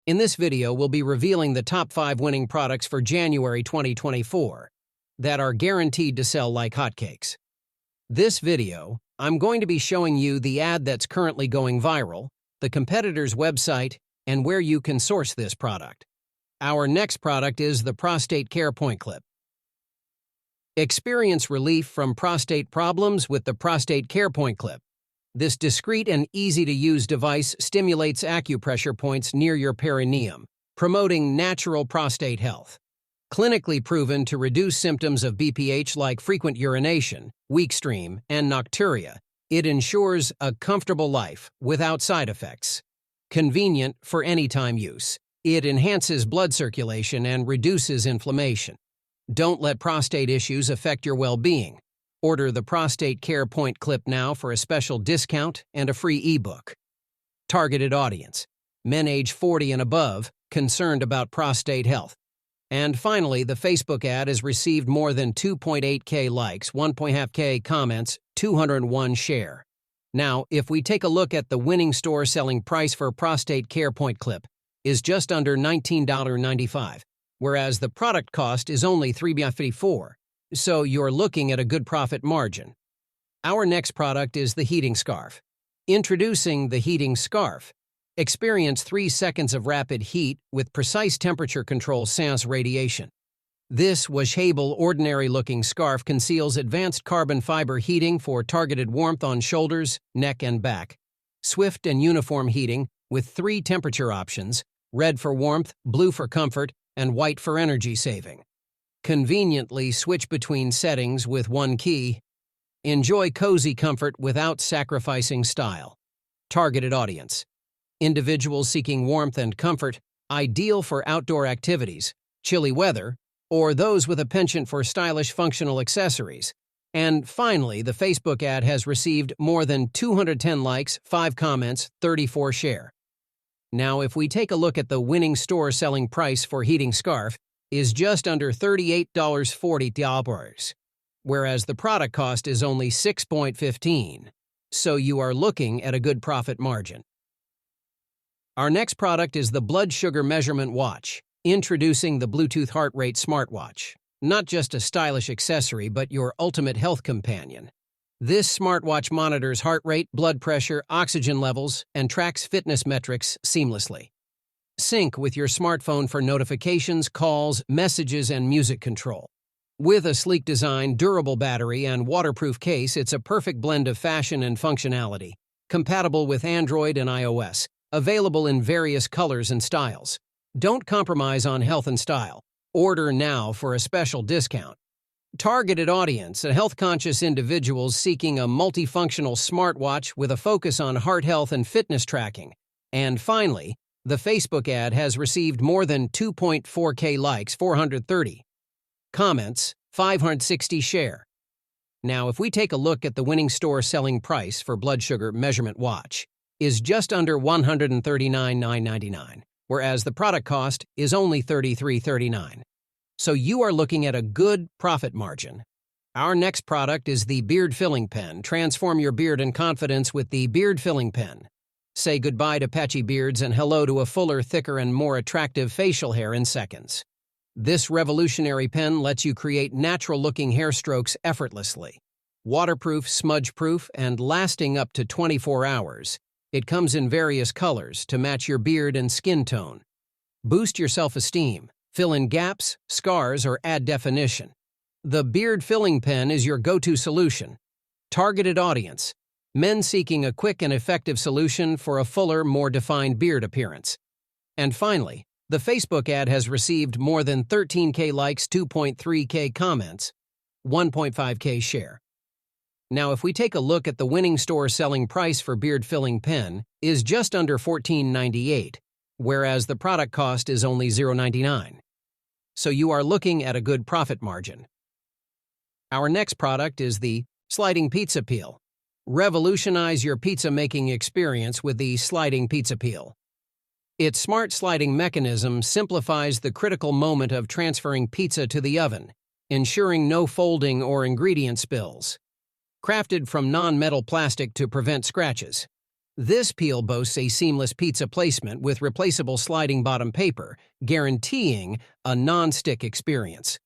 In this video, we'll be revealing the top 5 winning products for January 2024 that are guaranteed to sell like hotcakes. This video, I'm going to be showing you the ad that's currently going viral, the competitor's website, and where you can source this product. Our next product is the Prostate CarePoint clip. Experience relief from prostate problems with the Prostate CarePoint clip. This discreet and easy-to-use device stimulates acupressure points near your perineum, promoting natural prostate health. Clinically proven to reduce symptoms of BPH like frequent urination, weak stream, and nocturia, it ensures a comfortable life without side effects. Convenient for anytime use, it enhances blood circulation and reduces inflammation. Don't let prostate issues affect your well-being. Order the Prostate CarePoint clip now for a special discount and a free ebook. Targeted audience: men age 40 and above, concerned about prostate health. And finally, the Facebook ad has received more than 2.8K likes, 1.5K comments, 201 share. Now, if we take a look at the winning store selling price for Prostate CarePoint clip is just under $19.95, whereas the product cost is only $3.54. So you're looking at a good profit margin. Our next product is the heating scarf. Introducing the heating scarf. Experience 3 seconds of rapid heat with precise temperature control sans radiation. This washable, ordinary-looking scarf conceals advanced carbon fiber heating for targeted warmth on shoulders, neck, and back. Swift and uniform heating with 3 temperature options: red for warmth, blue for comfort, and white for energy saving. Conveniently switch between settings with one key. Enjoy cozy comfort without sacrificing style. Targeted audience: individuals seeking warmth and comfort, ideal for outdoor activities, chilly weather, or those with a penchant for stylish functional accessories. And finally, the Facebook ad has received more than 210 likes, 5 comments, 34 share. Now, if we take a look at the winning store selling price for heating scarf, is just under $38.40, whereas the product cost is only $6.15, so you are looking at a good profit margin. Our next product is the blood sugar measurement watch. Introducing the Bluetooth heart rate smartwatch. Not just a stylish accessory, but your ultimate health companion. This smartwatch monitors heart rate, blood pressure, oxygen levels, and tracks fitness metrics seamlessly. Sync with your smartphone for notifications, calls, messages, and music control. With a sleek design, durable battery, and waterproof case, it's a perfect blend of fashion and functionality. Compatible with Android and iOS. Available in various colors and styles. Don't compromise on health and style. Order now for a special discount. Targeted audience: health-conscious individuals seeking a multifunctional smartwatch with a focus on heart health and fitness tracking. And finally, the Facebook ad has received more than 2.4K likes, 430 comments, 560 share. Now, if we take a look at the winning store selling price for blood sugar measurement watch, is just under $139.99, whereas the product cost is only $33.39. So you are looking at a good profit margin. Our next product is the beard filling pen. Transform your beard in confidence with the beard filling pen. Say goodbye to patchy beards and hello to a fuller, thicker, and more attractive facial hair in seconds. This revolutionary pen lets you create natural-looking hair strokes effortlessly. Waterproof, smudge-proof, and lasting up to 24 hours. It comes in various colors to match your beard and skin tone. Boost your self-esteem, fill in gaps, scars, or add definition. The beard filling pen is your go-to solution. Targeted audience: men seeking a quick and effective solution for a fuller, more defined beard appearance. And finally, the Facebook ad has received more than 13K likes, 2.3K comments, 1.5K share. Now, if we take a look at the winning store selling price for beard filling pen is just under $14.98, whereas the product cost is only $0.99. So you are looking at a good profit margin. Our next product is the sliding pizza peel. Revolutionize your pizza making experience with the sliding pizza peel. Its smart sliding mechanism simplifies the critical moment of transferring pizza to the oven, ensuring no folding or ingredient spills. Crafted from non-metal plastic to prevent scratches. This peel boasts a seamless pizza placement with replaceable sliding bottom paper, guaranteeing a non-stick experience.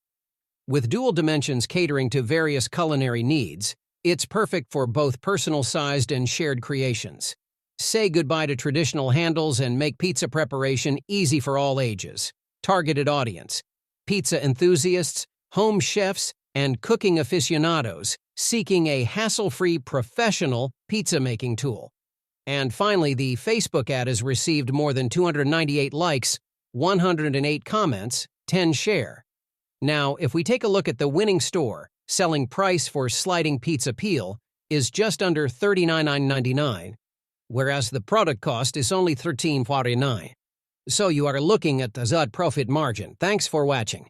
With dual dimensions catering to various culinary needs, it's perfect for both personal-sized and shared creations. Say goodbye to traditional handles and make pizza preparation easy for all ages. Targeted audience: pizza enthusiasts, home chefs, and cooking aficionados seeking a hassle-free professional pizza-making tool. And finally, the Facebook ad has received more than 298 likes, 108 comments, 10 share. Now, if we take a look at the winning store, selling price for sliding pizza peel is just under $39.99, whereas the product cost is only $13.49. So you are looking at a good profit margin. Thanks for watching.